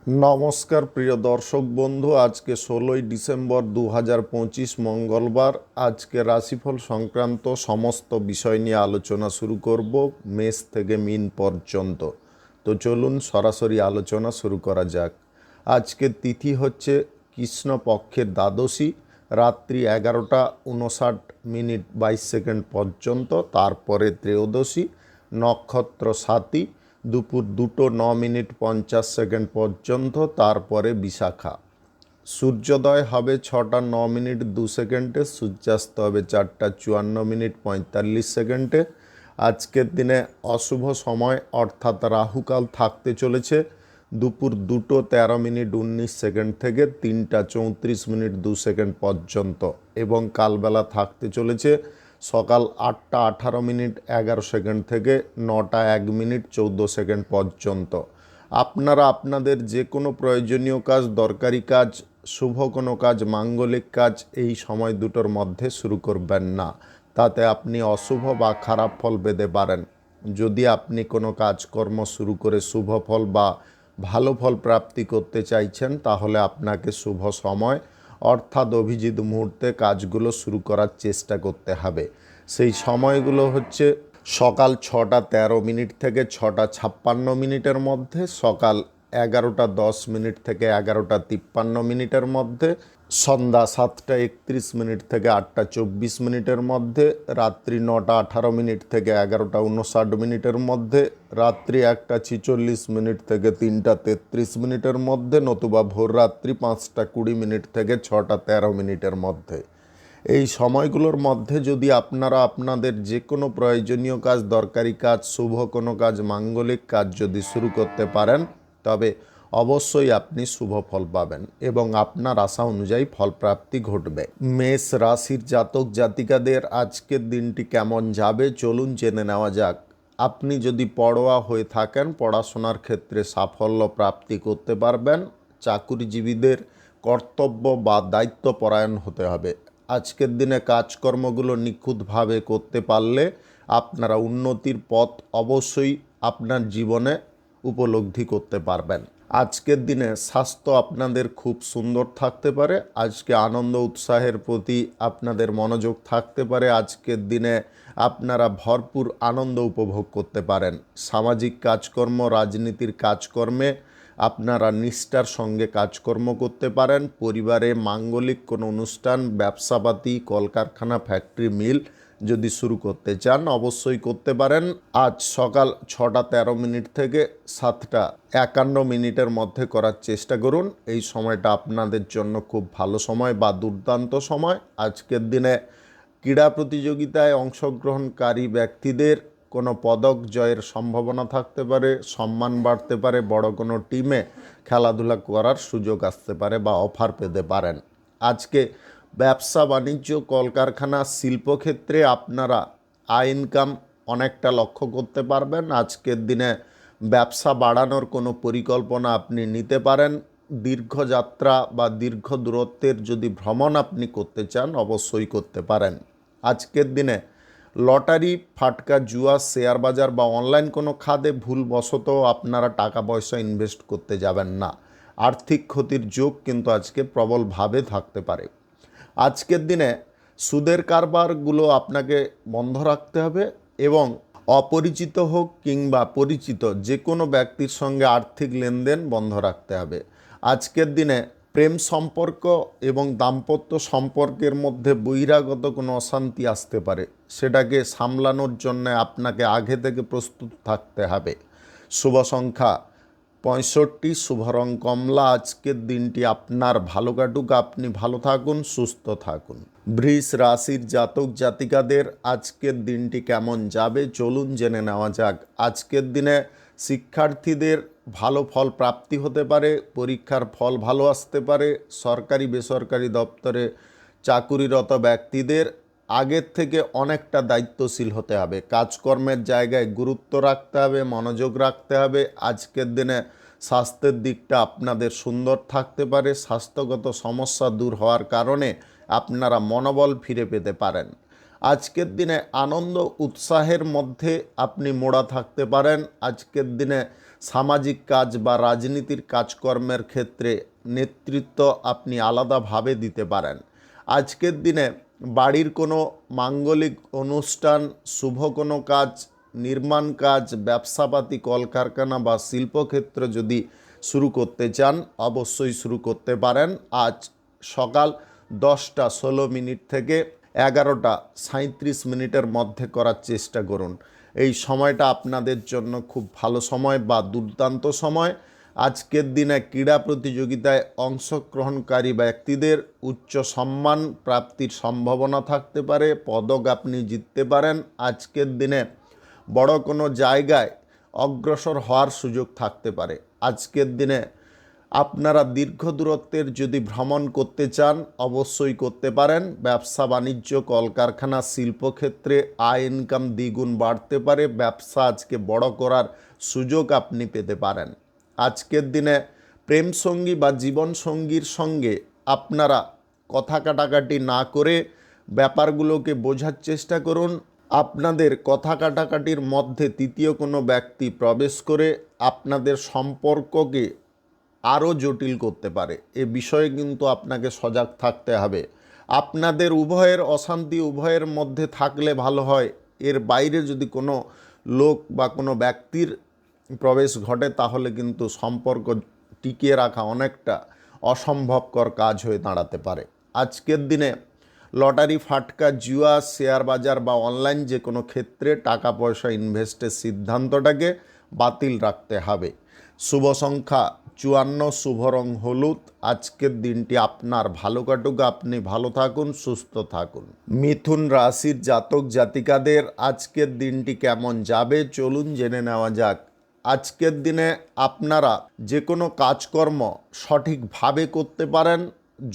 নমস্কার প্রিয় দর্শক বন্ধু, আজকে 16ই ডিসেম্বর 2025 মঙ্গলবার। আজকে রাশিফল সংক্রান্ত সমস্ত বিষয় নিয়ে আলোচনা শুরু করব মেষ থেকে মিন পর্যন্ত। তো চলুন সরাসরি আলোচনা শুরু করা যাক। আজকে তিথি হচ্ছে কৃষ্ণপক্ষের দ্বাদশী, রাত্রি 11:59 পর্যন্ত। তারপরে ত্রয়োদশী, নক্ষত্র স্বাতী, দুপুর 2:09 পর্যন্ত। তারপরে বিশাখা। সূর্যোদয় হবে 6:09, সূর্যাস্ত হবে 4:54 আজকের দিনে অশুভ সময় অর্থাৎ রাহুকাল থাকতে চলেছে দুপুর 2:13:19 থেকে 3:34 পর্যন্ত, এবং কালবেলা থাকতে চলেছে সকাল 8:18:11 থেকে 9:01:14 পর্যন্ত। আপনারা আপনাদের যে কোনো প্রয়োজনীয় কাজ, দরকারি কাজ, শুভ কোনো কাজ, মাঙ্গলিক কাজ এই সময় দুটোর মধ্যে শুরু করবেন না, তাতে আপনি অশুভ বা খারাপ ফল পেতে পারেন। যদি আপনি কোনো কাজকর্ম শুরু করে শুভ ফল বা ভালো ফল প্রাপ্তি করতে চাইছেন, তাহলে আপনাকে শুভ সময় অর্থাৎ অভিজিৎ মুহূর্তে কাজগুলো শুরু করার চেষ্টা করতে হবে। সেই সময়গুলো হচ্ছে সকাল 6:13 থেকে 6:56 মধ্যে, সকাল 11:10 থেকে 11:53 মধ্যে, সন্ধ্যা 7:31 থেকে 8:24 মধ্যে, রাত্রি 9:18 থেকে 11:59 মধ্যে, রাত্রি 1:46 থেকে 3:33 মধ্যে, নতুবা ভোর রাত্রি 5:20 থেকে 6:13 মধ্যে। এই সময়গুলোর মধ্যে যদি আপনারা আপনাদের যে কোনো প্রয়োজনীয় কাজ, দরকারি কাজ, শুভ কোনো কাজ, মাঙ্গলিক কাজ যদি শুরু করতে পারেন, তবে অবশ্যই আপনি শুভ ফল পাবেন এবং আপনার আশা অনুযায়ী ফলপ্রাপ্তি ঘটবে। মেষ রাশির জাতক জাতিকাদের আজকের দিনটি কেমন যাবে চলুন জেনে নেওয়া যাক। আপনি যদি পড়ুয়া হয়ে থাকেন, পড়াশোনার ক্ষেত্রে সাফল্য প্রাপ্তি করতে পারবেন। চাকুরিজীবীদের কর্তব্য বা দায়িত্বপরায়ণ হতে হবে। আজকের দিনে কাজকর্মগুলো নিখুঁতভাবে করতে পারলে আপনারা উন্নতির পথ অবশ্যই আপনার জীবনে উপলব্ধি করতে পারবেন। আজকের দিনে স্বাস্থ্য আপনাদের খুব সুন্দর থাকতে পারে। আজকে আনন্দ উৎসাহের প্রতি আপনাদের মনোযোগ থাকতে পারে। আজকের দিনে আপনারা ভরপুর আনন্দ উপভোগ করতে পারেন। সামাজিক কাজকর্ম, রাজনীতির কাজকর্মে আপনারা নিষ্ঠার সঙ্গে কাজকর্ম করতে পারেন। পরিবারে মাঙ্গলিক কোনো অনুষ্ঠান, ব্যবসাপাতি, কলকারখানা, ফ্যাক্টরি, মিল যদি শুরু করতে চান অবশ্যই করতে পারেন। আজ সকাল 6:13 থেকে 7:51 মধ্যে করার চেষ্টা করুন। এই সময়টা আপনাদের জন্য খুব ভালো সময় বা দুর্দান্ত সময়। আজকের দিনে ক্রীড়া প্রতিযোগিতায় অংশগ্রহণকারী ব্যক্তিদের কোনো পদক জয়ের সম্ভাবনা থাকতে পারে, সম্মান বাড়তে পারে, বড় কোনো টিমে খেলাধুলা করার সুযোগ আসতে পারে বা অফার পেতে পারেন। আজকে ব্যবসা বাণিজ্য, কলকারখানা, শিল্পক্ষেত্রে আপনারা আয় ইনকাম অনেকটা লক্ষ্য করতে পারবেন। আজকের দিনে ব্যবসা বাড়ানোর কোনো পরিকল্পনা আপনি নিতে পারেন। দীর্ঘযাত্রা বা দীর্ঘ দূরত্বের যদি ভ্রমণ আপনি করতে চান অবশ্যই করতে পারেন। আজকের দিনে লটারি, ফাটকা, জুয়া, শেয়ার বাজার বা অনলাইন কোনো খাতে ভুলবশত আপনারা টাকা পয়সা ইনভেস্ট করতে যাবেন না। আর্থিক ক্ষতির যোগ কিন্তু আজকে প্রবলভাবে থাকতে পারে। আজকের দিনে সুদের কারবারগুলো আপনাকে বন্ধ রাখতে হবে এবং অপরিচিত হোক কিংবা পরিচিত যে কোনো ব্যক্তির সঙ্গে আর্থিক লেনদেন বন্ধ রাখতে হবে। আজকের দিনে প্রেম সম্পর্ক এবং দাম্পত্য সম্পর্কের মধ্যে বহিরাগত কোনো অশান্তি আসতে পারে, সেটাকে সামলানোর জন্য আপনাকে আগে থেকে প্রস্তুত থাকতে হবে। শুভ সংখ্যা 65, শুভ রং কমলা। আজকের দিনটি আপনার ভালো কাটুক, আপনি ভালো থাকুন, সুস্থ থাকুন। বৃষ রাশির জাতক জাতিকাদের আজকের দিনটি কেমন যাবে চলুন জেনে নেওয়া যাক। আজকের দিনে শিক্ষার্থীদের ভালো ফল প্রাপ্তি হতে পারে, পরীক্ষার ফল ভালো আসতে পারে। সরকারি বেসরকারি দপ্তরে চাকুরিরত ব্যক্তিদের আগের থেকে অনেকটা দায়িত্বশীল হতে হবে। কাজকর্মের জায়গায় গুরুত্ব রাখতে হবে, মনোযোগ রাখতে হবে। আজকের দিনে স্বাস্থ্যের দিকটা আপনাদের সুন্দর থাকতে পারে। স্বাস্থ্যগত সমস্যা দূর হওয়ার কারণে আপনারা মনোবল ফিরে পেতে পারেন। আজকের দিনে আনন্দ উৎসাহের মধ্যে আপনি মোড়া থাকতে পারেন। আজকের দিনে সামাজিক কাজ বা রাজনীতির কাজকর্মের ক্ষেত্রে নেতৃত্ব আপনি আলাদাভাবে দিতে পারেন। আজকের দিনে বাড়ির কোনো মাঙ্গলিক অনুষ্ঠান, শুভ কোনো কাজ, নির্মাণ কাজ, ব্যবসাপাতি, কলকারখানা বা শিল্পক্ষেত্র যদি শুরু করতে চান অবশ্যই শুরু করতে পারেন। আজ সকাল 10টা 16 মিনিট থেকে 11টা 37 মিনিটের মধ্যে করার চেষ্টা করুন। এই সময়টা আপনাদের জন্য খুব ভালো সময় বা দুর্দান্ত সময়। আজকের দিনে ক্রীড়া প্রতিযোগিতায় অংশগ্রহণকারী ব্যক্তিদের উচ্চ সম্মান প্রাপ্তির সম্ভাবনা থাকতে পারে, পদক আপনি জিততে পারেন। আজকের দিনে বড় কোনো জায়গায় অগ্রসর হওয়ার সুযোগ থাকতে পারে। আজকের দিনে আপনারা দীর্ঘ দূরত্বের যদি ভ্রমণ করতে চান অবশ্যই করতে পারেন। ব্যবসা বাণিজ্য, কলকারখানা, শিল্পক্ষেত্রে আয় ইনকাম দ্বিগুণ বাড়তে পারে। ব্যবসা আজকে বড় করার সুযোগ আপনি পেতে পারেন। আজকের দিনে প্রেমসঙ্গী বা জীবনসঙ্গীর সঙ্গে আপনারা কথা কাটাকাটি না করে ব্যাপারগুলোকে বোঝার চেষ্টা করুন। আপনাদের কথা কাটাকাটির মধ্যে তৃতীয় কোনো ব্যক্তি প্রবেশ করে আপনাদের সম্পর্ককে আরও জটিল করতে পারে। এ বিষয়ে কিন্তু আপনাকে সজাগ থাকতে হবে। আপনাদের উভয়ের অশান্তি উভয়ের মধ্যে থাকলে ভালো হয়। এর বাইরে যদি কোনো লোক বা কোনো ব্যক্তির প্রবেশ ঘটে তাহলে কিন্তু সম্পর্ক টিকিয়ে রাখা অনেকটা অসম্ভবকর কাজ হয়ে দাঁড়াতে পারে। আজকের দিনে লটারি, ফাটকা, জুয়া, শেয়ার বাজার বা অনলাইন যে কোনো ক্ষেত্রে টাকা পয়সা ইনভেস্টের সিদ্ধান্তটাকে বাতিল রাখতে হবে। শুভ সংখ্যা 54, শুভ রং হলুদ। আজকের দিনটি আপনার ভালো কাটুক, আপনি ভালো থাকুন, সুস্থ থাকুন। মিথুন রাশির জাতক জাতিকাদের আজকের দিনটি কেমন যাবে চলুন জেনে নেওয়া যাক। আজকের দিনে আপনারা যে কোনো কাজকর্ম সঠিকভাবে করতে পারেন।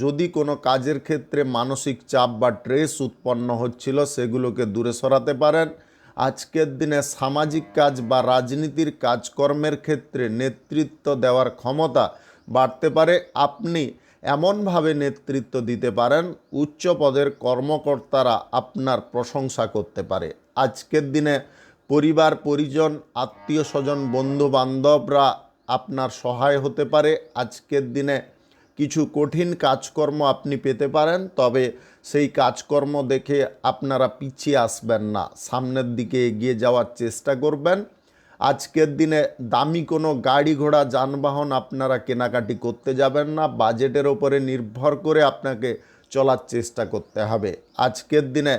যদি কোনো কাজের ক্ষেত্রে মানসিক চাপ বা স্ট্রেস উৎপন্ন হচ্ছিল সেগুলোকে দূরে সরাতে পারেন। আজকের দিনে সামাজিক কাজ বা রাজনীতির কাজকর্মের ক্ষেত্রে নেতৃত্ব দেওয়ার ক্ষমতা বাড়তে পারে। আপনি এমনভাবে নেতৃত্ব দিতে পারেন উচ্চ পদের কর্মকর্তারা আপনার প্রশংসা করতে পারে। আজকের দিনে পরিবার পরিজন, আত্মীয় স্বজন, বন্ধু বান্ধবরা আপনার সহায় হতে পারে। আজকের দিনে কিছু কঠিন কাজকর্ম আপনি পেতে পারেন, তবে সেই কাজকর্ম দেখে আপনারা পিছিয়ে আসবেন না, সামনের দিকে এগিয়ে যাওয়ার চেষ্টা করবেন। আজকের দিনে দামি কোনো গাড়ি ঘোড়া যানবাহন আপনারা কেনাকাটি করতে যাবেন না, বাজেটের ওপরে নির্ভর করে আপনাকে চলার চেষ্টা করতে হবে। আজকের দিনে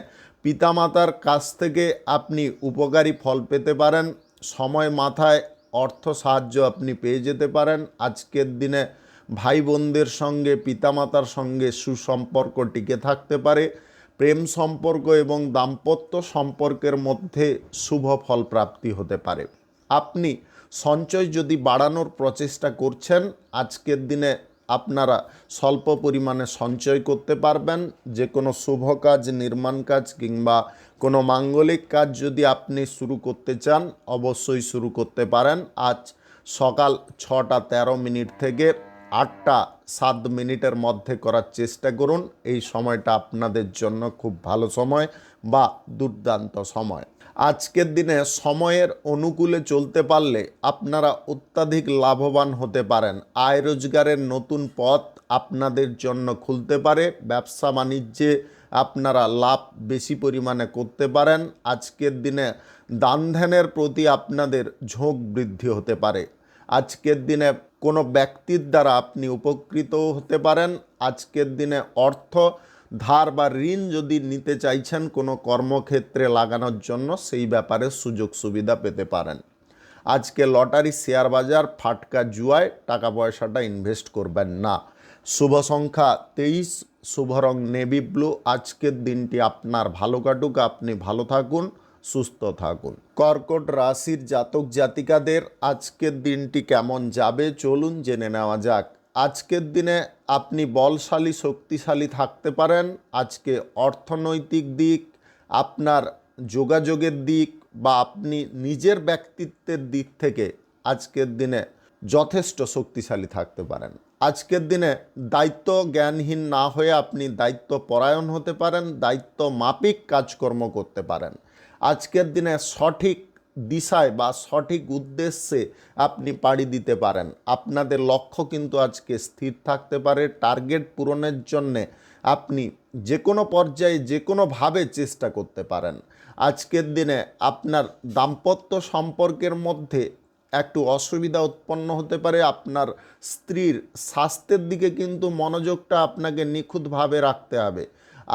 পিতামাতার কাছ থেকে আপনি উপকারী ফল পেতে পারেন। সময় মাথায় অর্থ সাহায্য আপনি পেয়ে যেতে পারেন। আজকের দিনে ভাই বোনদের সঙ্গে, পিতামাতার সঙ্গে সুসম্পর্ক টিকে থাকতে পারে। প্রেম সম্পর্ক এবং দাম্পত্য সম্পর্কের মধ্যে শুভ ফল প্রাপ্তি হতে পারে। আপনি সঞ্চয় যদি বাড়ানোর প্রচেষ্টা করছেন আজকের দিনে আপনারা স্বল্প পরিমাণে সঞ্চয় করতে পারবেন। যে কোনো শুভ কাজ, নির্মাণ কাজ কিংবা কোনো মাঙ্গলিক কাজ যদি আপনি শুরু করতে চান অবশ্যই শুরু করতে পারেন। আজ সকাল 6টা 13 মিনিট থেকে 8টা 7 মিনিটের মধ্যে করার চেষ্টা করুন। এই সময়টা আপনাদের জন্য খুব ভালো সময় বা দুর্দান্ত সময়। আজকের দিনে সময়ের অনুকূলে চলতে পারলে আপনারা অত্যাধিক লাভবান হতে পারেন। আয় রোজগারের নতুন পথ আপনাদের জন্য খুলতে পারে। ব্যবসা বাণিজ্যে আপনারা লাভ বেশি পরিমাণে করতে পারেন। আজকের দিনে দান ধ্যানের প্রতি আপনাদের ঝোঁক বৃদ্ধি হতে পারে। আজকের দিনে কোনো ব্যক্তির দ্বারা আপনি উপকৃতও হতে পারেন। আজকের দিনে অর্থ ধার বা ঋণ যদি নিতে চাইছেন কোনো কর্মক্ষেত্রে লাগানোর জন্য সেই ব্যাপারে সুযোগ সুবিধা পেতে পারেন। আজকে লটারি, শেয়ার বাজার, ফাটকা, জুয়ায় টাকা পয়সাটা ইনভেস্ট করবেন না। শুভ সংখ্যা 23, শুভ রং নেভি ব্লু। আজকের দিনটি আপনার ভালো কাটুক, আপনি ভালো থাকুন, সুস্থ থাকুন। কর্কট রাশির জাতক জাতিকাদের আজকের দিনটি কেমন যাবে চলুন জেনে নেওয়া যাক। আজকের দিনে আপনি বলশালী, শক্তিশালী থাকতে পারেন। আজকে অর্থনৈতিক দিক, আপনার যোগাযোগের দিক বা আপনি নিজের ব্যক্তিত্বের দিক থেকে আজকের দিনে যথেষ্ট শক্তিশালী থাকতে পারেন। আজকের দিনে দায়িত্ব জ্ঞানহীন না হয়ে আপনি দায়িত্ব পরায়ণ হতে পারেন, দায়িত্ব মাফিক কাজকর্ম করতে পারেন। আজকের দিনে সঠিক দিশায় বা সঠিক উদ্দেশ্যে আপনি পাড়ি দিতে পারেন। আপনাদের লক্ষ্য কিন্তু আজকে স্থির থাকতে পারে। টার্গেট পূরণের জন্যে আপনি যে কোনো পর্যায়ে যে কোনোভাবে চেষ্টা করতে পারেন। আজকের দিনে আপনার দাম্পত্য সম্পর্কের মধ্যে একটু অসুবিধা উৎপন্ন হতে পারে। আপনার স্ত্রীর স্বাস্থ্যের দিকে কিন্তু মনোযোগটা আপনাকে নিখুঁতভাবে রাখতে হবে।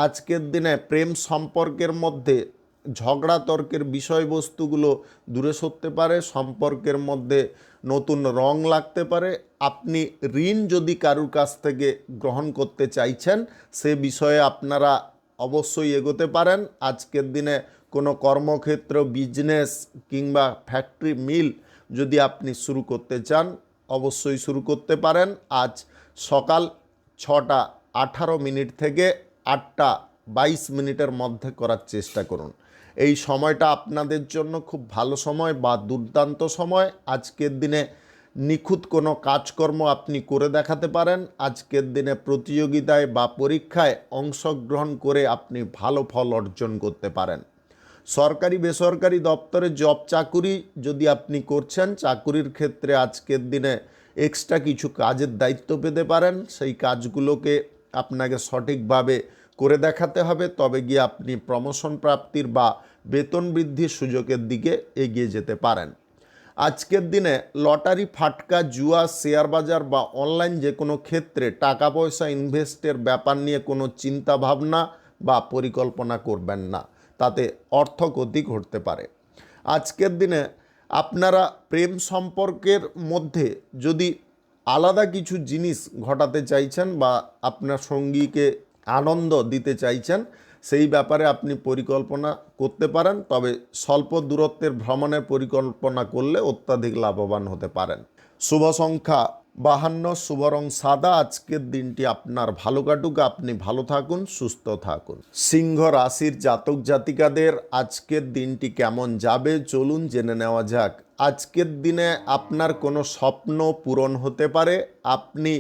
আজকের দিনে প্রেম সম্পর্কের মধ্যে ঝগড়া তর্কের বিষয়বস্তুগুলো দূরে সরতে পারে। সম্পর্কের মধ্যে নতুন রং লাগতে পারে। আপনি ঋণ যদি কারুর কাছ থেকে গ্রহণ করতে চাইছেন, সে বিষয়ে আপনারা অবশ্যই এগোতে পারেন। আজকের দিনে কোনো কর্মক্ষেত্র, বিজনেস কিংবা ফ্যাক্টরি, মিল যদি আপনি শুরু করতে চান, অবশ্যই শুরু করতে পারেন। আজ সকাল 6:18 থেকে 8:22 মধ্যে করার চেষ্টা করুন। এই সময়টা আপনাদের জন্য খুব ভালো সময় বা দুর্দান্ত সময়। আজকের দিনে নিখুঁত কোনো কাজকর্ম আপনি করে দেখাতে পারেন। আজকের দিনে প্রতিযোগিতায় বা পরীক্ষায় অংশগ্রহণ করে আপনি ভালো ফল অর্জন করতে পারেন। সরকারি বেসরকারি দপ্তরে জব চাকুরি যদি আপনি করছেন, চাকুরির ক্ষেত্রে আজকের দিনে এক্সট্রা কিছু কাজের দায়িত্ব পেতে পারেন। সেই কাজগুলোকে আপনাকে সঠিকভাবে করে দেখাতে হবে, তবে গিয়ে আপনি প্রমোশন প্রাপ্তির বা বেতন বৃদ্ধির সুযোগের দিকে এগিয়ে যেতে পারেন। আজকের দিনে লটারি, ফাটকা, জুয়া, শেয়ার বাজার বা অনলাইন যে কোনো ক্ষেত্রে টাকা পয়সা ইনভেস্টের ব্যাপার নিয়ে কোনো চিন্তা ভাবনা বা পরিকল্পনা করবেন না, তাতে অর্থক্ষতি ঘটতে পারে। আজকের দিনে আপনারা প্রেম সম্পর্কের মধ্যে যদি আলাদা কিছু জিনিস ঘটাতে চাইছেন বা আপনার সঙ্গীকে আনন্দ দিতে চাইছেন, সেই ব্যাপারে আপনি পরিকল্পনা করতে পারেন। তবে স্বল্প দূরত্বের ভ্রমণের পরিকল্পনা করলে অত্যাধিক লাভবান হতে পারেন। শুভ সংখ্যা 52, শুভ রং সাদা। আজকের দিনটি আপনার ভালো কাটুক, আপনি ভালো থাকুন, সুস্থ থাকুন। সিংহ রাশির জাতক জাতিকাদের আজকের দিনটি কেমন যাবে চলুন জেনে নেওয়া যাক। আজকের দিনে আপনার কোনো স্বপ্ন পূরণ হতে পারে। আপনি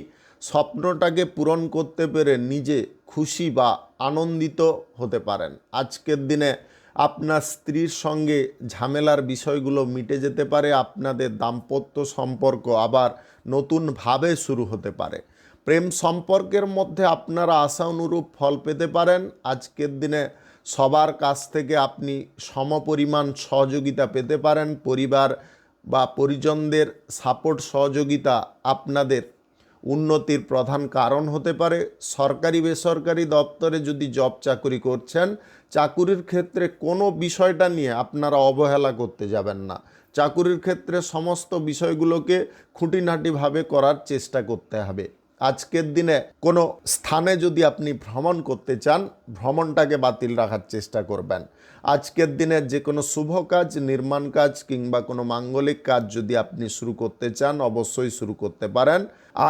স্বপ্নটাকে পূরণ করতে পেরে নিজে খুশি বা আনন্দিত হতে পারেন। আজকের দিনে আপনার স্ত্রীর সঙ্গে ঝামেলার বিষয়গুলো মিটে যেতে পারে। আপনাদের দাম্পত্য সম্পর্ক আবার নতুনভাবে শুরু হতে পারে। প্রেম সম্পর্কের মধ্যে আপনারা আশা অনুরূপ ফল পেতে পারেন। আজকের দিনে সবার কাছ থেকে আপনি সমপরিমাণ সহযোগিতা পেতে পারেন। পরিবার বা পরিজনদের সাপোর্ট সহযোগিতা আপনাদের উন্নতির প্রধান কারণ হতে পারে। সরকারি বেসরকারি দপ্তরে যদি জব চাকুরি করছেন, চাকুরির ক্ষেত্রে কোনো বিষয়টা নিয়ে আপনারা অবহেলা করতে যাবেন না। চাকুরির ক্ষেত্রে সমস্ত বিষয়গুলোকে খুঁটিনাটিভাবে করার চেষ্টা করতে হবে। আজকের দিনে কোনো স্থানে যদি আপনি ভ্রমণ করতে চান, ভ্রমণটাকে বাতিল রাখার চেষ্টা করবেন। আজকের দিনে যে কোনো শুভ কাজ, নির্মাণ কাজ কিংবা কোনো মাঙ্গলিক কাজ যদি আপনি শুরু করতে চান, অবশ্যই শুরু করতে পারেন।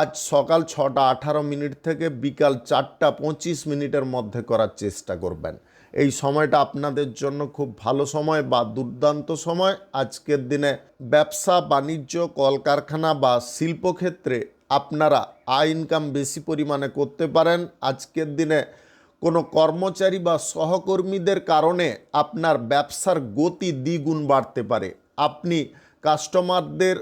আজ সকাল 6:18 থেকে বিকাল 4:25 মধ্যে করার চেষ্টা করবেন। এই সময়টা আপনাদের জন্য খুব ভালো সময় বা দুর্দান্ত সময়। আজকের দিনে ব্যবসা বাণিজ্য, কলকারখানা বা শিল্পক্ষেত্রে আপনারা আয় ইনকাম বেশি পরিমাণে করতে পারেন। আজকের দিনে কোনো কর্মচারী বা সহকর্মীদের কারণে আপনার ব্যবসার গতি দ্বিগুণ বাড়তে পারে। আপনি কাস্টমারদের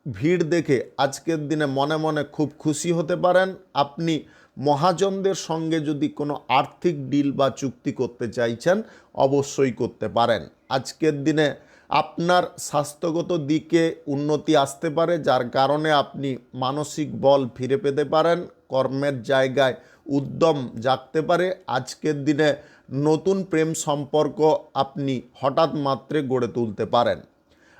ভিড় দেখে আজকের দিনে মনে মনে খুব খুশি হতে পারেন। আপনি মহাজনদের সঙ্গে যদি কোনো আর্থিক ডিল বা চুক্তি করতে চাইছেন, অবশ্যই করতে পারেন। আজকের দিনে আপনার স্বাস্থ্যগত দিকে উন্নতি আসতে পারে, যার কারণে আপনি মানসিক বল ফিরে পেতে পারেন। কর্মের জায়গায় উদ্যম জাগতে পারে। আজকের দিনে নতুন প্রেম সম্পর্ক আপনি হঠাৎ মাত্রে গড়ে তুলতে পারেন।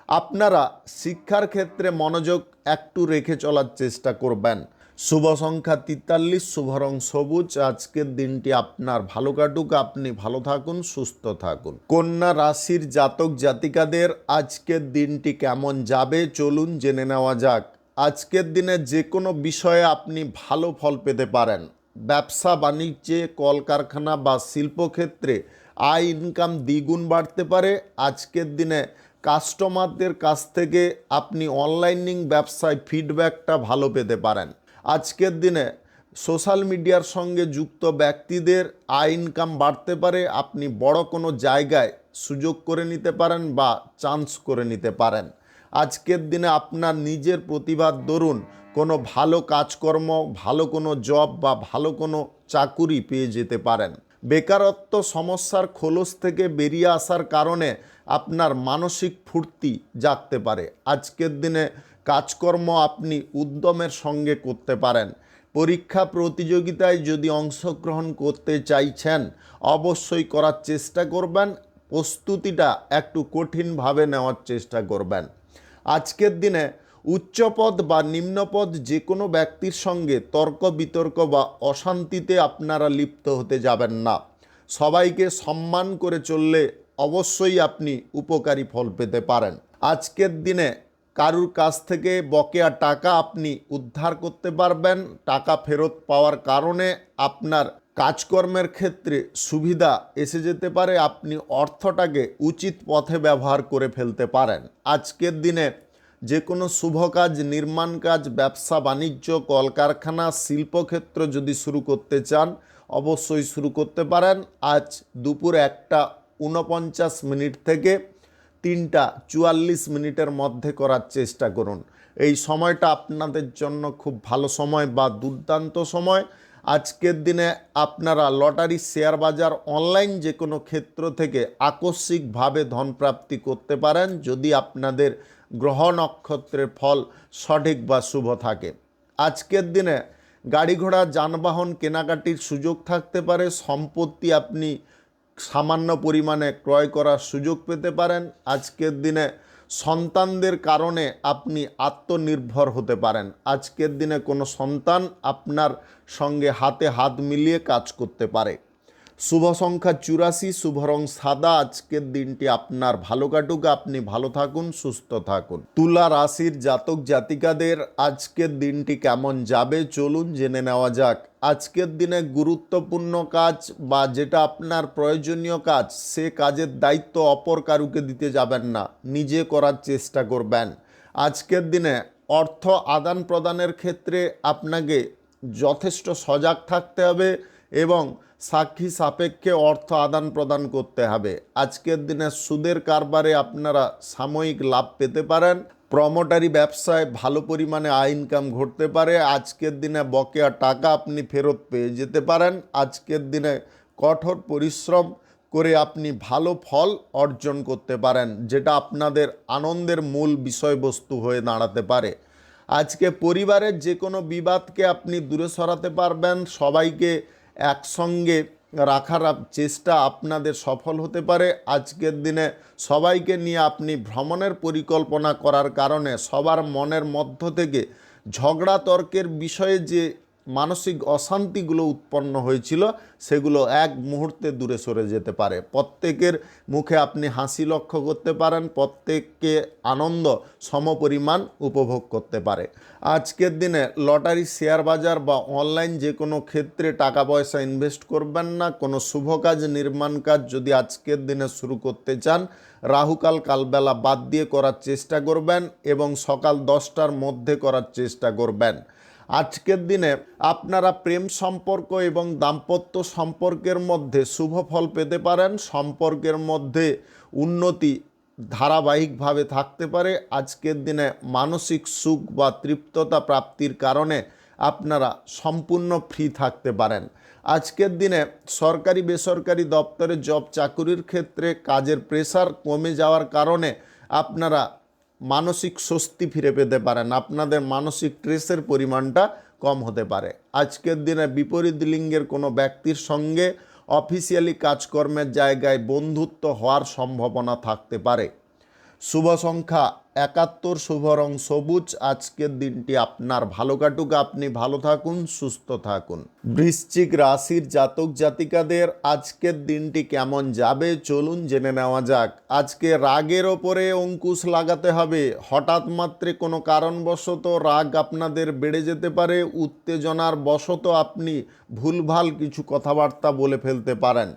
আপনারা শিক্ষার ক্ষেত্রে মনোযোগ একটু রেখে চলার চেষ্টা করবেন। শুভ সংখ্যা 43, শুভ রং সবুজ। আজকের দিনটি আপনার ভালো কাটুক, আপনি ভালো থাকুন, সুস্থ থাকুন। কন্যা রাশির জাতক জাতিকাদের আজকের দিনটি কেমন যাবে চলুন জেনে নেওয়া যাক। আজকের দিনে যে কোনো বিষয়ে আপনি ভালো ফল পেতে পারেন। ব্যবসা বাণিজ্যে, কলকারখানা বা শিল্পক্ষেত্রে আয় ইনকাম দ্বিগুণ বাড়তে পারে। আজকের দিনে কাস্টমারদের কাছ থেকে আপনি অনলাইনিং ব্যবসায় ফিডব্যাকটা ভালো পেতে পারেন। আজকের দিনে সোশ্যাল মিডিয়ার সঙ্গে যুক্ত ব্যক্তিদের আয় ইনকাম বাড়তে পারে, আপনি বড় কোনো জায়গায় সুযোগ করে নিতে পারেন বা চান্স করে নিতে পারেন। আজকের দিনে আপনার নিজের প্রতিভার দরুন কোনো ভালো কাজকর্ম, ভালো কোনো জব বা ভালো কোনো চাকুরি পেয়ে যেতে পারেন। বেকারত্ব সমস্যার খোলস থেকে বেরিয়ে আসার কারণে আপনার মানসিক ফুর্তি জাগতে পারে। আজকের দিনে কাজকর্ম আপনি উদ্যমের সঙ্গে করতে পারেন। পরীক্ষা প্রতিযোগিতায় যদি অংশগ্রহণ করতে চাইছেন, অবশ্যই করার চেষ্টা করবেন। প্রস্তুতিটা একটু কঠিনভাবে নেওয়ার চেষ্টা করবেন। আজকের দিনে উচ্চপদ বা নিম্নপদ যে কোনো ব্যক্তির সঙ্গে তর্ক বিতর্ক বা অশান্তিতে আপনারা লিপ্ত হতে যাবেন না। সবাইকে সম্মান করে চললে অবশ্যই আপনি উপকারী ফল পেতে পারেন। আজকের দিনে কারুর কাছ থেকে বকেয়া টাকা আপনি উদ্ধার করতে পারবেন। টাকা ফেরত পাওয়ার কারণে আপনার কাজকর্মের ক্ষেত্রে সুবিধা এসে যেতে পারে। আপনি অর্থটাকে উচিত পথে ব্যবহার করে ফেলতে পারেন। আজকের দিনে যে কোনো শুভ কাজ, নির্মাণ কাজ, ব্যবসা বাণিজ্য, কলকারখানা, শিল্পক্ষেত্র যদি শুরু করতে চান, অবশ্যই শুরু করতে পারেন। আজ দুপুর 1:49 থেকে 3:44 মধ্যে করার চেষ্টা করুন। এই সময়টা আপনাদের জন্য খুব ভালো সময় বা দুর্দান্ত সময়। আজকের দিনে আপনারা লটারি, শেয়ার বাজার, অনলাইন যে কোনো ক্ষেত্র থেকে আকস্মিকভাবে ধনপ্রাপ্তি করতে পারেন যদি আপনাদের গ্রহ নক্ষত্রের ফল সঠিক বা শুভ থাকে। আজকের দিনে গাড়ি ঘোড়া, যানবাহন কেনাকাটির সুযোগ থাকতে পারে। সম্পত্তি আপনি সামান্য পরিমাণে ক্রয় করার সুযোগ পেতে পারেন। আজকের দিনে সন্তানদের কারণে আপনি আত্মনির্ভর হতে পারেন। আজকের দিনে কোনো সন্তান আপনার সঙ্গে হাতে হাত মিলিয়ে কাজ করতে পারে। শুভ সংখ্যা 84, শুভ রং সাদা। আজকের দিনটি আপনার ভালো কাটুক, আপনি ভালো থাকুন, সুস্থ থাকুন। তুলা রাশির জাতক জাতিকাদের আজকের দিনটি কেমন যাবে চলুন জেনে নেওয়া যাক। আজকের দিনে গুরুত্বপূর্ণ কাজ বা যেটা আপনার প্রয়োজনীয় কাজ, সে কাজের দায়িত্ব অপর কারুকে দিতে যাবেন না, নিজে করার চেষ্টা করবেন। আজকের দিনে অর্থ আদান প্রদানের ক্ষেত্রে আপনাকে যথেষ্ট সজাগ থাকতে হবে এবং সাক্ষী সাপেক্ষে অর্থ আদান প্রদান করতে হবে। আজকের দিনে সুদের কারবারে আপনারা সাময়িক লাভ পেতে পারেন। প্রমোটারি ব্যবসায় ভালো পরিমাণে আয় ইনকাম ঘটতে পারে। আজকের দিনে বকেয়া টাকা আপনি ফেরত পেয়ে যেতে পারেন। আজকের দিনে কঠোর পরিশ্রম করে আপনি ভালো ফল অর্জন করতে পারেন, যেটা আপনাদের আনন্দের মূল বিষয়বস্তু হয়ে দাঁড়াতে পারে। আজকে পরিবারের যে কোনো বিবাদকে আপনি দূরে সরাতে পারবেন। সবাইকে একসঙ্গে রাখার চেষ্টা আপনাদের সফল হতে পারে। আজকের দিনে সবাইকে নিয়ে আপনি ভ্রমণের পরিকল্পনা করার কারণে সবার মনের মধ্য থেকে ঝগড়া তর্কের বিষয়ে যে মানসিক অশান্তিগুলো উৎপন্ন হয়েছিল, সেগুলো এক মুহূর্তে দূরে সরে যেতে পারে। প্রত্যেকের মুখে আপনি হাসি লক্ষ্য করতে পারেন, প্রত্যেককে আনন্দ সমপরিমাণ উপভোগ করতে পারে। আজকের দিনে লটারি, শেয়ার বাজার বা অনলাইন যে কোনো ক্ষেত্রে টাকা পয়সা ইনভেস্ট করবেন না। কোনো শুভ কাজ, নির্মাণ কাজ যদি আজকের দিনে শুরু করতে চান, রাহুকাল কালবেলা বাদ দিয়ে করার চেষ্টা করবেন এবং সকাল 10টার মধ্যে করার চেষ্টা করবেন। আজকের দিনে আপনারা প্রেম সম্পর্ক এবং দাম্পত্য সম্পর্কের মধ্যে শুভ ফল পেতে পারেন। সম্পর্কের মধ্যে উন্নতি ধারাবাহিকভাবে থাকতে পারে। আজকের দিনে মানসিক সুখ বা তৃপ্ততা প্রাপ্তির কারণে আপনারা সম্পূর্ণ ফ্রি থাকতে পারেন। আজকের দিনে সরকারি বেসরকারি দপ্তরে জব চাকুরির ক্ষেত্রে কাজের প্রেসার কমে যাওয়ার কারণে আপনারা মানসিক স্বস্তি ফিরে পেতে পারেন। আপনাদের মানসিক স্ট্রেসের পরিমাণটা কম হতে পারে। আজকের দিনে বিপরীত লিঙ্গের কোনো ব্যক্তির সঙ্গে অফিসিয়ালি কাজকর্মের জায়গায় বন্ধুত্ব হওয়ার সম্ভাবনা থাকতে পারে। শুভ সংখ্যা 71, শুভ রং সবুজ। আজকের দিনটি আপনার ভালো কাটুক, আপনি ভালো থাকুন, সুস্থ থাকুন। বৃশ্চিক রাশির জাতক জাতিকাদের আজকের দিনটি কেমন যাবে চলুন জেনে নেওয়া যাক। আজকে রাগের ওপরে অঙ্কুশ লাগাতে হবে। হঠাৎ মাত্রে কোনো কারণবশত রাগ আপনাদের বেড়ে যেতে পারে। উত্তেজনার বশত আপনি ভুলভাল কিছু কথাবার্তা বলে ফেলতে পারেন।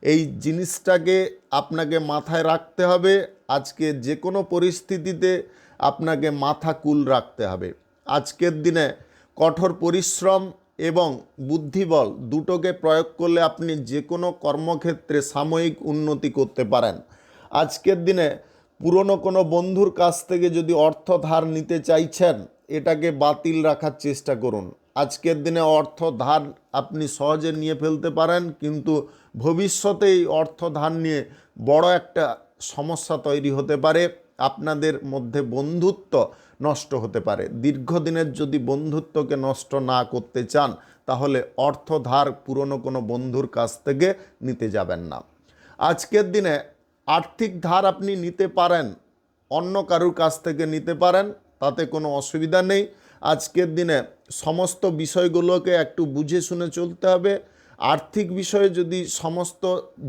এই জিনিসটাকে আপনাকে মাথায় রাখতে হবে। আজকে যে কোনো পরিস্থিতিতে আপনাকে মাথা কুল রাখতে হবে। আজকের দিনে কঠোর পরিশ্রম এবং বুদ্ধিবল দুটোকে প্রয়োগ করলে আপনি যে কোনো কর্মক্ষেত্রে সাময়িক উন্নতি করতে পারেন। আজকের দিনে পুরনো কোনো বন্ধুর কাছ থেকে যদি অর্থ ধার নিতে চাইছেন, এটাকে বাতিল রাখার চেষ্টা করুন। আজকের দিনে অর্থ ধার আপনি সহজে নিয়ে ফেলতে পারেন, কিন্তু ভবিষ্যতে এই অর্থ ধার নিয়ে বড় একটা সমস্যা তৈরি হতে পারে। আপনাদের মধ্যে বন্ধুত্ব নষ্ট হতে পারে। দীর্ঘদিনের যদি বন্ধুত্বকে নষ্ট না করতে চান, তাহলে অর্থ ধার পুরনো কোনো বন্ধুর কাছ থেকে নিতে যাবেন না। আজকের দিনে আর্থিক ধার আপনি নিতে পারেন, অন্য কারুর কাছ থেকে নিতে পারেন, তাতে কোনো অসুবিধা নেই। আজকের দিনে সমস্ত বিষয়গুলোকে একটু বুঝে শুনে চলতে হবে। আর্থিক বিষয়ে যদি সমস্ত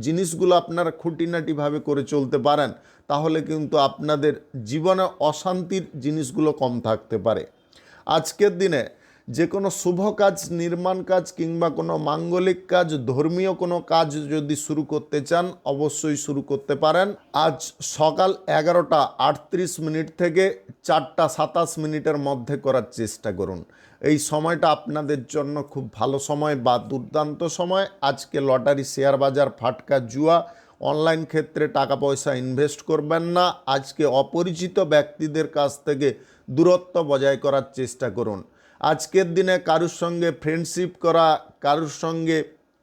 জিনিসগুলো আপনারা খুঁটিনাটিভাবে করে চলতে পারেন, তাহলে কিন্তু আপনাদের জীবনে অশান্তির জিনিসগুলো কম থাকতে পারে। আজকের দিনে যে কোনো শুভ কাজ, নির্মাণ কাজ কিংবা কোনো মাঙ্গলিক কাজ, ধর্মীয় কোনো কাজ যদি শুরু করতে চান, অবশ্যই শুরু করতে পারেন। আজ সকাল 11:38 থেকে 4:27 মধ্যে করার চেষ্টা করুন। এই সময়টা আপনাদের জন্য খুব ভালো সময় বা দুর্দান্ত সময়। আজকে লটারি, শেয়ার বাজার, ফাটকা, জুয়া, অনলাইন ক্ষেত্রে টাকা পয়সা ইনভেস্ট করবেন না। আজকে অপরিচিত ব্যক্তিদের কাছ থেকে দূরত্ব বজায় করার চেষ্টা করুন। আজকের দিনে কারুর সঙ্গে ফ্রেন্ডশিপ করা, কারুর সঙ্গে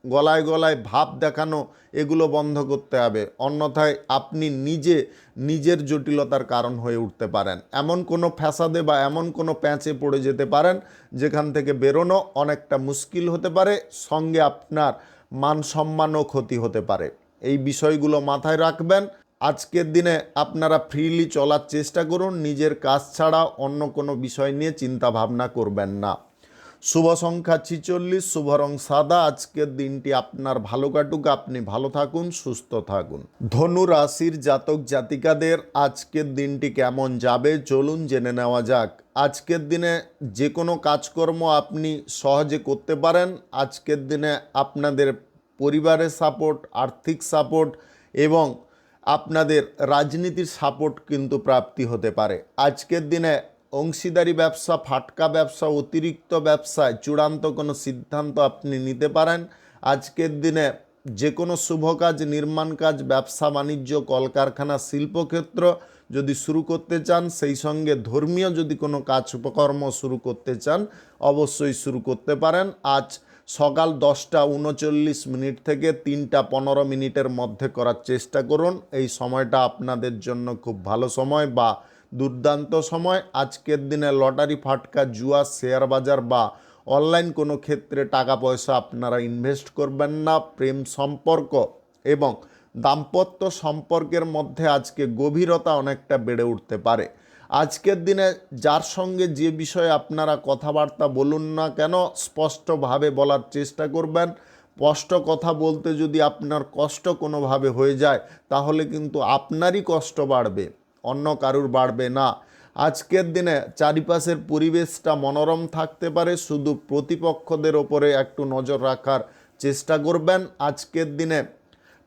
গলায় গলায় ভাব দেখানো, এগুলো বন্ধ করতে হবে। অন্যথায় আপনি নিজের জটিলতার কারণ হয়ে উঠতে পারেন। এমন কোনো ফ্যাসাদে বা এমন কোনো প্যাঁচে পড়ে যেতে পারেন যেখান থেকে বেরোনো অনেকটা মুশকিল হতে পারে। সঙ্গে আপনার মান সম্মানও ক্ষতি হতে পারে। এই বিষয়গুলো মাথায় রাখবেন। আজকের দিনে আপনারা ফ্রিলি চলার চেষ্টা করুন। নিজের কাজ ছাড়া অন্য কোনো বিষয় নিয়ে চিন্তা ভাবনা করবেন না। শুভ সংখ্যা 46, শুভ রং সাদা। আজকের দিনটি আপনার ভালো কাটুক, আপনি ভালো থাকুন, সুস্থ থাকুন। ধনু রাশির জাতক জাতিকাদের আজকের দিনটি কেমন যাবে চলুন জেনে নেওয়া যাক। আজকের দিনে যে কোনো কাজকর্ম আপনি সহজে করতে পারেন। আজকের দিনে আপনাদের পরিবারের সাপোর্ট, আর্থিক সাপোর্ট এবং আপনাদের রাজনীতির সাপোর্ট কিন্তু প্রাপ্তি হতে পারে। আজকের দিনে অংশীদারি ব্যবসা, ফাটকা ব্যবসা, অতিরিক্ত ব্যবসায় চূড়ান্ত কোনো সিদ্ধান্ত আপনি নিতে পারেন। আজকের দিনে যে কোনো শুভ কাজ, নির্মাণ কাজ, ব্যবসা বাণিজ্য, কলকারখানা, শিল্পক্ষেত্র যদি শুরু করতে চান, সেই সঙ্গে ধর্মীয় যদি কোনো কাজকর্ম শুরু করতে চান, অবশ্যই শুরু করতে পারেন। আজ সকাল 10:39 থেকে 3:15 মধ্যে করার চেষ্টা করুন। এই সময়টা আপনাদের জন্য খুব ভালো সময় বা দুর্দান্ত সময়। আজকের দিনে লটারি, ফাটকা, জুয়া, শেয়ার বাজার বা অনলাইন কোনো ক্ষেত্রে টাকা পয়সা আপনারা ইনভেস্ট করবেন না। প্রেম সম্পর্ক এবং দাম্পত্য সম্পর্কের মধ্যে আজকে গভীরতা অনেকটা বেড়ে উঠতে পারে। আজকের দিনে যার সঙ্গে যে বিষয়ে আপনারা কথাবার্তা বলুন না কেন, স্পষ্টভাবে বলার চেষ্টা করবেন। স্পষ্ট কথা বলতে যদি আপনার কষ্ট কোনোভাবে হয়ে যায়, তাহলে কিন্তু আপনারই কষ্ট বাড়বে, অন্য কারুর বাড়বে না। আজকের দিনে চারিপাশের পরিবেশটা মনোরম থাকতে পারে। শুধু প্রতিপক্ষদের ওপরে একটু নজর রাখার চেষ্টা করবেন। আজকের দিনে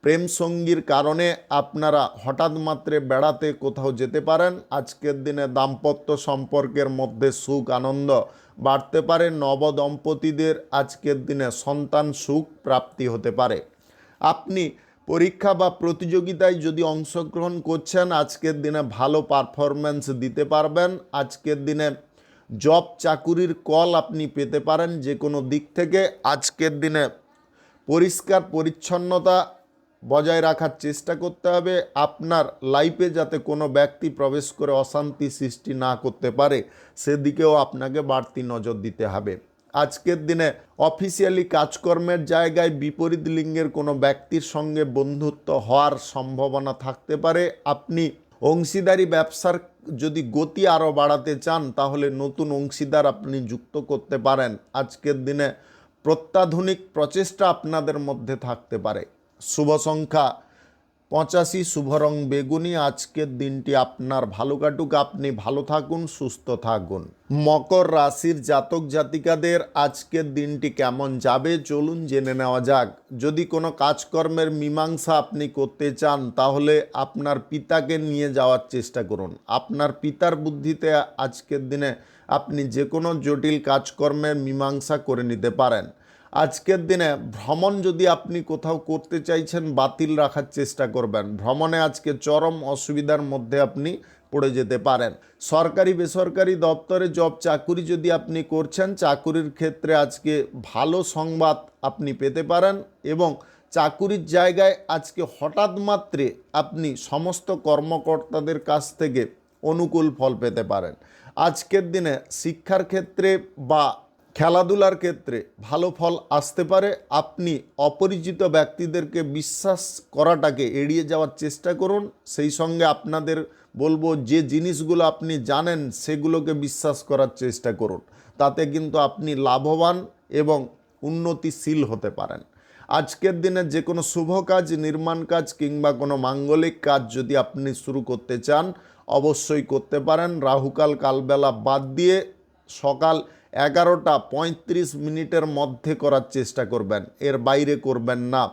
প্রেম সঙ্গীর কারণে আপনারা হঠাৎ মাত্রে বেড়াতে কোথাও যেতে পারেন। আজকের দিনে দাম্পত্য সম্পর্কের মধ্যে সুখ আনন্দ বাড়তে পারে। নবদম্পতিদের আজকের দিনে সন্তান সুখ প্রাপ্তি হতে পারে। আপনি পরীক্ষা বা প্রতিযোগিতায় যদি অংশগ্রহণ করছেন, আজকের দিনে ভালো পারফরম্যান্স দিতে পারবেন। আজকের দিনে জব চাকুরির কল আপনি পেতে পারেন যে কোনো দিক থেকে। আজকের দিনে পরিষ্কার পরিচ্ছন্নতা বজায় রাখার চেষ্টা করতে হবে। আপনার লাইফে যাতে কোনো ব্যক্তি প্রবেশ করে অশান্তি সৃষ্টি না করতে পারে, সেদিকেও আপনাকে বাড়তি নজর দিতে হবে। আজকের দিনে অফিসিয়ালি কাজকর্মের জায়গায় বিপরীত লিঙ্গের কোনো ব্যক্তির সঙ্গে বন্ধুত্ব হওয়ার সম্ভাবনা থাকতে পারে। আপনি অংশীদারি ব্যবসার যদি গতি আরও বাড়াতে চান, তাহলে নতুন অংশীদার আপনি যুক্ত করতে পারেন। আজকের দিনে প্রত্যাধুনিক প্রচেষ্টা আপনাদের মধ্যে থাকতে পারে। শুভ সংখ্যা 85 শুভ রং বেগুনি। আজকের দিনটি আপনার ভালো কাটুক, আপনি ভালো থাকুন, সুস্থ থাকুন। মকর রাশির জাতক জাতিকাদের আজকের দিনটি কেমন যাবে চলুন জেনে নেওয়া যাক। যদি কোনো কাজকর্মের মীমাংসা আপনি করতে চান তাহলে আপনার পিতাকে নিয়ে যাওয়ার চেষ্টা করুন। আপনার পিতার বুদ্ধিতে আজকের দিনে আপনি যে কোনো জটিল কাজকর্মের মীমাংসা করে নিতে পারেন। আজকের দিনে ভ্রমণ যদি আপনি কোথাও করতে চাইছেন বাতিল রাখার চেষ্টা করবেন। ভ্রমণে আজকে চরম অসুবিধার মধ্যে আপনি পড়ে যেতে পারেন। সরকারি বেসরকারি দপ্তরে জব চাকুরি যদি আপনি করছেন, চাকুরির ক্ষেত্রে আজকে ভালো সংবাদ আপনি পেতে পারেন এবং চাকুরির জায়গায় আজকে হঠাৎ মাত্রে আপনি সমস্ত কর্মকর্তাদের কাছ থেকে অনুকূল ফল পেতে পারেন। আজকের দিনে শিক্ষার ক্ষেত্রে বা খেলাধুলার ক্ষেত্রে ভালো ফল আসতে পারে। আপনি অপরিচিত ব্যক্তিদেরকে বিশ্বাস করাটাকে এড়িয়ে যাওয়ার চেষ্টা করুন। সেই সঙ্গে আপনাদের বলবো যে জিনিসগুলো আপনি জানেন সেগুলোকে বিশ্বাস করার চেষ্টা করুন। তাতে কিন্তু আপনি লাভবান এবং উন্নতিশীল হতে পারেন। আজকের দিনে যে কোনো শুভ কাজ, নির্মাণ কাজ কিংবা কোনো মাঙ্গলিক কাজ যদি আপনি শুরু করতে চান অবশ্যই করতে পারেন। রাহুকাল কালবেলা বাদ দিয়ে সকাল 11:35 মধ্যে করার চেষ্টা করবেন, এর বাইরে করবেন না।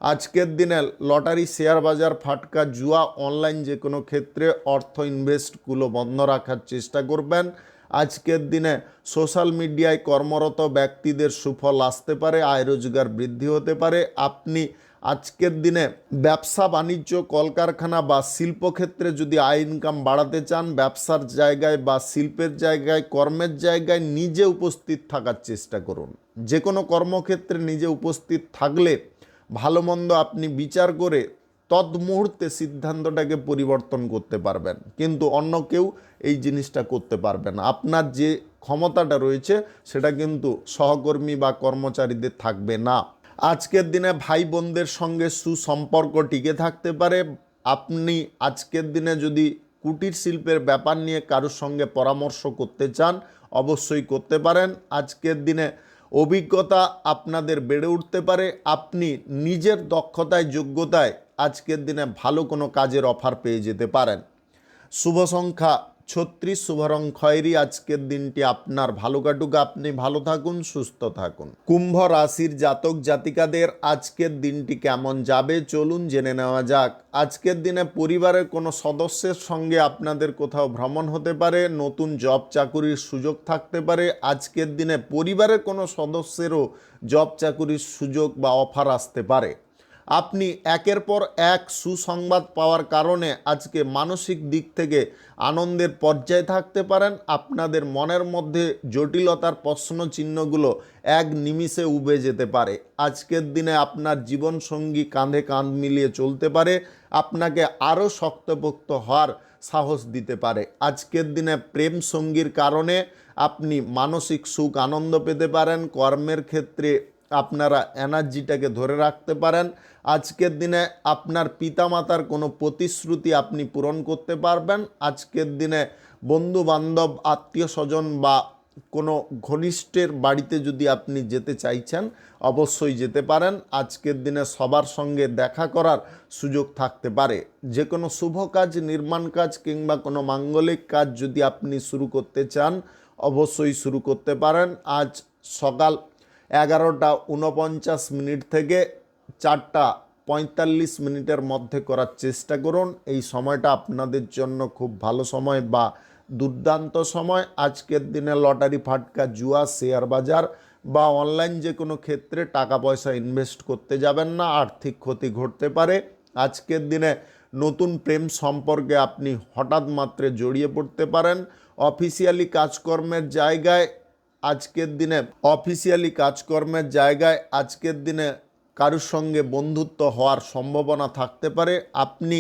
আজকের দিনে লটারি, শেয়ার বাজার, ফাটকা, জুয়া, অনলাইন যে কোনো ক্ষেত্রে অর্থ ইনভেস্টগুলো বন্ধ রাখার চেষ্টা করবেন। আজকের দিনে সোশ্যাল মিডিয়ায় কর্মরত ব্যক্তিদের সুফল আসতে পারে, আয় রোজগার বৃদ্ধি হতে পারে। আপনি আজকের দিনে ব্যবসা বাণিজ্য, কলকারখানা বা শিল্পক্ষেত্রে যদি আয় ইনকাম বাড়াতে চান, ব্যবসার জায়গায় বা শিল্পের জায়গায়, কর্মের জায়গায় নিজে উপস্থিত থাকার চেষ্টা করুন। যে কোনো কর্মক্ষেত্রে নিজে উপস্থিত থাকলে ভালো মন্দ আপনি বিচার করে তৎমুহূর্তে সিদ্ধান্তটাকে পরিবর্তন করতে পারবেন, কিন্তু অন্য কেউ এই জিনিসটা করতে পারবে না। আপনার যে ক্ষমতাটা রয়েছে সেটা কিন্তু সহকর্মী বা কর্মচারীদের থাকবে না। আজকের দিনে ভাই বোনদের সঙ্গে সুসম্পর্ক টিকে থাকতে পারে। আপনি আজকের দিনে যদি কুটির শিল্পের ব্যাপার নিয়ে কারোর সঙ্গে পরামর্শ করতে চান অবশ্যই করতে পারেন। আজকের দিনে অভিজ্ঞতা আপনাদের বেড়ে উঠতে পারে। আপনি নিজের দক্ষতায়, যোগ্যতায় আজকের দিনে ভালো কোনো কাজের অফার পেয়ে যেতে পারেন। শুভ সংখ্যা 36, শুভ রং খয়েরি। আজকের দিনটি আপনার ভালো কাটুক, আপনি ভালো থাকুন, সুস্থ থাকুন। কুম্ভ রাশির জাতক জাতিকাদের আজকের দিনটি কেমন যাবে চলুন জেনে নেওয়া যাক। আজকের দিনে পরিবারের কোনো সদস্যের সঙ্গে আপনাদের কোথাও ভ্রমণ হতে পারে, নতুন জব চাকুরির সুযোগ থাকতে পারে। আজকের দিনে পরিবারের কোনো সদস্যেরও জব চাকুরির সুযোগ বা অফার আসতে পারে। আপনি একের পর এক সুসংবাদ পাওয়ার কারণে আজকে মানসিক দিক থেকে আনন্দের পর্যায়ে থাকতে পারেন। আপনাদের মনের মধ্যে জটিলতার প্রশ্ন চিহ্নগুলো এক নিমিষে উবে যেতে পারে। আজকের দিনে আপনার জীবনসঙ্গী কাঁধে কাঁধ মিলিয়ে চলতে পারে, আপনাকে আরও শক্তপোক্ত হওয়ার সাহস দিতে পারে। আজকের দিনে প্রেম সঙ্গীর কারণে আপনি মানসিক সুখ আনন্দ পেতে পারেন। কর্মের ক্ষেত্রে আপনারা এনার্জিটাকে ধরে রাখতে পারেন। আজকের দিনে আপনার পিতামাতার কোনো প্রতিশ্রুতি আপনি পূরণ করতে পারবেন। আজকের দিনে বন্ধু বান্ধব, আত্মীয় স্বজন বা কোনো ঘনিষ্ঠের বাড়িতে যদি আপনি যেতে চাইছেন অবশ্যই যেতে পারেন। আজকের দিনে সবার সঙ্গে দেখা করার সুযোগ থাকতে পারে। যে কোনো শুভ কাজ, নির্মাণ কাজ কিংবা কোনো মাঙ্গলিক কাজ যদি আপনি শুরু করতে চান অবশ্যই শুরু করতে পারেন। আজ সকাল 11:49 থেকে 4:45 মধ্যে করার চেষ্টা করুন। এই সময়টা আপনাদের জন্য খুব ভালো সময় বা দুর্দান্ত সময়। আজকের দিনে লটারি, ফাটকা, জুয়া, শেয়ার বাজার বা অনলাইন যে কোনো ক্ষেত্রে টাকা পয়সা ইনভেস্ট করতে যাবেন না, আর্থিক ক্ষতি ঘটতে পারে। আজকের দিনে নতুন প্রেম সম্পর্কে আপনি হঠাৎ মাত্রে জড়িয়ে পড়তে পারেন। অফিসিয়ালি কাজকর্মের জায়গায় আজকের দিনে কারোর সঙ্গে বন্ধুত্ব হওয়ার সম্ভাবনা থাকতে পারে। আপনি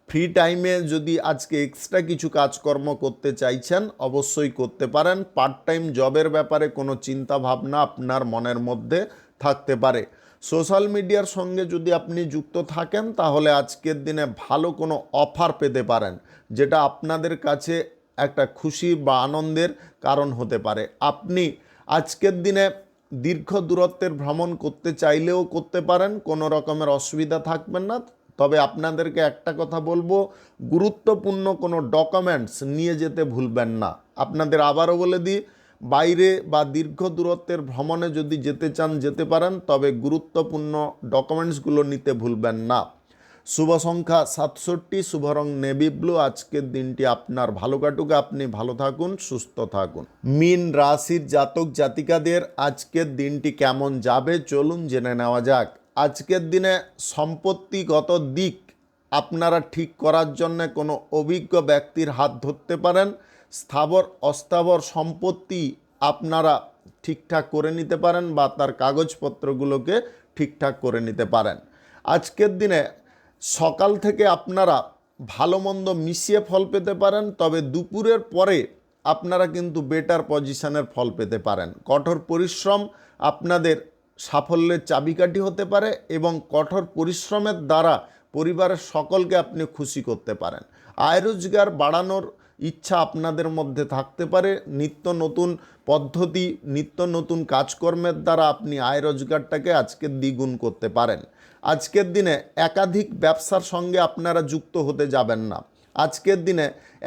ফ্রি টাইমে যদি আজকে এক্সট্রা কিছু কাজকর্ম করতে চাইছেন অবশ্যই করতে পারেন। পার্ট টাইম জবের ব্যাপারে কোনো চিন্তা ভাবনা আপনার মনের মধ্যে থাকতে পারে। সোশ্যাল মিডিয়ার সঙ্গে যদি আপনি যুক্ত থাকেন তাহলে আজকের দিনে ভালো কোনো অফার পেতে পারেন, যেটা আপনাদের কাছে একটা খুশি বা আনন্দের কারণ হতে পারে। আপনি আজকের দিনে দীর্ঘ দূরত্বের ভ্রমণ করতে চাইলেও করতে পারেন, কোনো রকমের অসুবিধা থাকবেন না। তবে আপনাদেরকে একটা কথা বলবো, গুরুত্বপূর্ণ কোনো ডকুমেন্টস নিয়ে যেতে ভুলবেন না। আপনাদের আবারও বলে দিই, বাইরে বা দীর্ঘ দূরত্বের ভ্রমণে যদি যেতে চান যেতে পারেন, তবে গুরুত্বপূর্ণ ডকুমেন্টসগুলো নিতে ভুলবেন না। শুভ সংখ্যা 67, শুভ রং নেভি ব্লু। আজকের দিনটি আপনার ভালো কাটুক, আপনি ভালো থাকুন, সুস্থ থাকুন। মীন রাশির জাতক জাতিকাদের আজকের দিনটি কেমন যাবে চলুন জেনে নেওয়া যাক। আজকের দিনে সম্পত্তিগত দিক আপনারা ঠিক করার জন্য কোনো অভিজ্ঞ ব্যক্তির হাত ধরতে পারেন। স্থাবর অস্থাবর সম্পত্তি আপনারা ঠিকঠাক করে নিতে পারেন বা তার কাগজপত্রগুলোকে ঠিকঠাক করে নিতে পারেন। আজকের দিনে সকাল থেকে আপনারা ভালো মন্দ মিশিয়ে ফল পেতে পারেন, তবে দুপুরের পরে আপনারা কিন্তু বেটার পজিশনের ফল পেতে পারেন। কঠোর পরিশ্রম আপনাদের সাফল্যের চাবিকাঠি হতে পারে এবং কঠোর পরিশ্রমের দ্বারা পরিবারের সকলকে আপনি খুশি করতে পারেন। আয় রোজগার বাড়ানোর ইচ্ছা আপনাদের মধ্যে থাকতে পারে। নিত্য নতুন পদ্ধতি, নিত্য নতুন কাজকর্মের দ্বারা আপনি আয় রোজগারটাকে আজকে দ্বিগুণ করতে পারেন। আজকের দিনে একাধিক ব্যবসার সঙ্গে আপনারা যুক্ত হতে যাবেন না। আজকের দিনে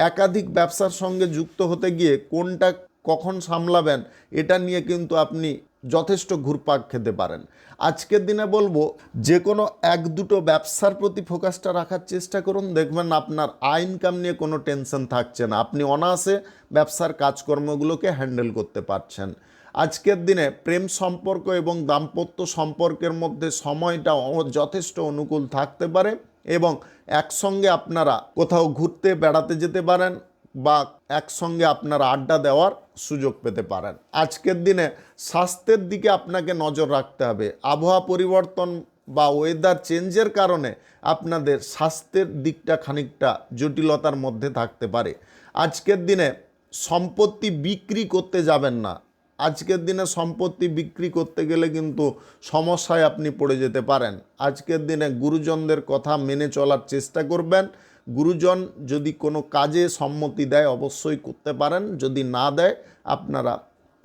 একাধিক ব্যবসার সঙ্গে যুক্ত হতে গিয়ে কোনটা কখন সামলাবেন এটা নিয়ে কিন্তু আপনি যথেষ্ট ঘুরপাক খেতে পারেন। আজকের দিনে বলবো, যে কোনো এক দুটো ব্যবসার প্রতি ফোকাসটা রাখার চেষ্টা করুন, দেখবেন আপনার আয় ইনকাম নিয়ে কোনো টেনশন থাকছে না, আপনি অনায়াসে ব্যবসার কাজকর্মগুলোকে হ্যান্ডেল করতে পারছেন। আজকের দিনে প্রেম সম্পর্ক এবং দাম্পত্য সম্পর্কের মধ্যে সময়টা যথেষ্ট অনুকূল থাকতে পারে এবং একসঙ্গে আপনারা কোথাও ঘুরতে বেড়াতে যেতে পারেন বা একসঙ্গে আপনারা আড্ডা দেওয়ার সুযোগ পেতে পারেন। আজকের দিনে স্বাস্থ্যের দিকে আপনাকে নজর রাখতে হবে। আবহাওয়া পরিবর্তন বা ওয়েদার চেঞ্জের কারণে আপনাদের স্বাস্থ্যের দিকটা খানিকটা জটিলতার মধ্যে থাকতে পারে। আজকের দিনে সম্পত্তি বিক্রি করতে যাবেন না। আজকের দিনে সম্পত্তি বিক্রি করতে গেলে কিন্তু সমস্যায় আপনি পড়ে যেতে পারেন। আজকের দিনে গুরুজনদের কথা মেনে চলার চেষ্টা করবেন। গুরুজন যদি কোনো কাজে সম্মতি দেয় অবশ্যই করতে পারেন, যদি না দেয় আপনারা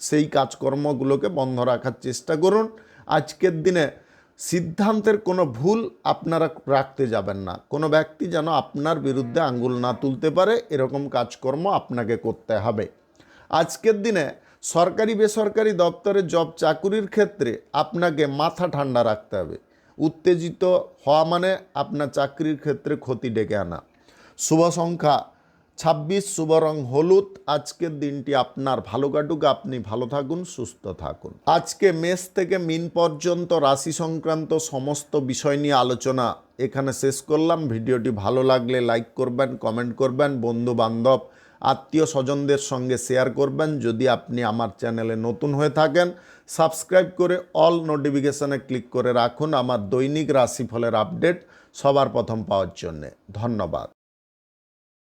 সেই কাজকর্মগুলোকে বন্ধ রাখার চেষ্টা করুন। আজকের দিনে সিদ্ধান্তের কোনো ভুল আপনারা রাখতে যাবেন না। কোনো ব্যক্তি যেন আপনার বিরুদ্ধে আঙ্গুল না তুলতে পারে, এরকম কাজকর্ম আপনাকে করতে হবে। আজকের দিনে সরকারি বেসরকারি দপ্তরে জব চাকুরির ক্ষেত্রে আপনাকে মাথা ঠান্ডা রাখতে হবে। উত্তেজিত হওয়া মানে আপনার চাকরির ক্ষেত্রে ক্ষতি ডেকে আনা। শুভ সংখ্যা 26, শুভ রং হলুদ। আজকের দিনটি আপনার ভালো কাটুক, আপনি ভালো থাকুন, সুস্থ থাকুন। আজকে মেষ থেকে মীন পর্যন্ত রাশি সংক্রান্ত সমস্ত বিষয় নিয়ে আলোচনা এখানে শেষ করলাম। ভিডিওটি ভালো লাগলে লাইক করবেন, কমেন্ট করবেন, বন্ধু বান্ধব আত্মীয় স্বজনদের সঙ্গে শেয়ার করবেন। যদি আপনি আমার চ্যানেলে নতুন হয়ে থাকেন, সাবস্ক্রাইব করে অল নোটিফিকেশানে ক্লিক করে রাখুন আমার দৈনিক রাশিফলের আপডেট সবার প্রথম পাওয়ার জন্যে। ধন্যবাদ।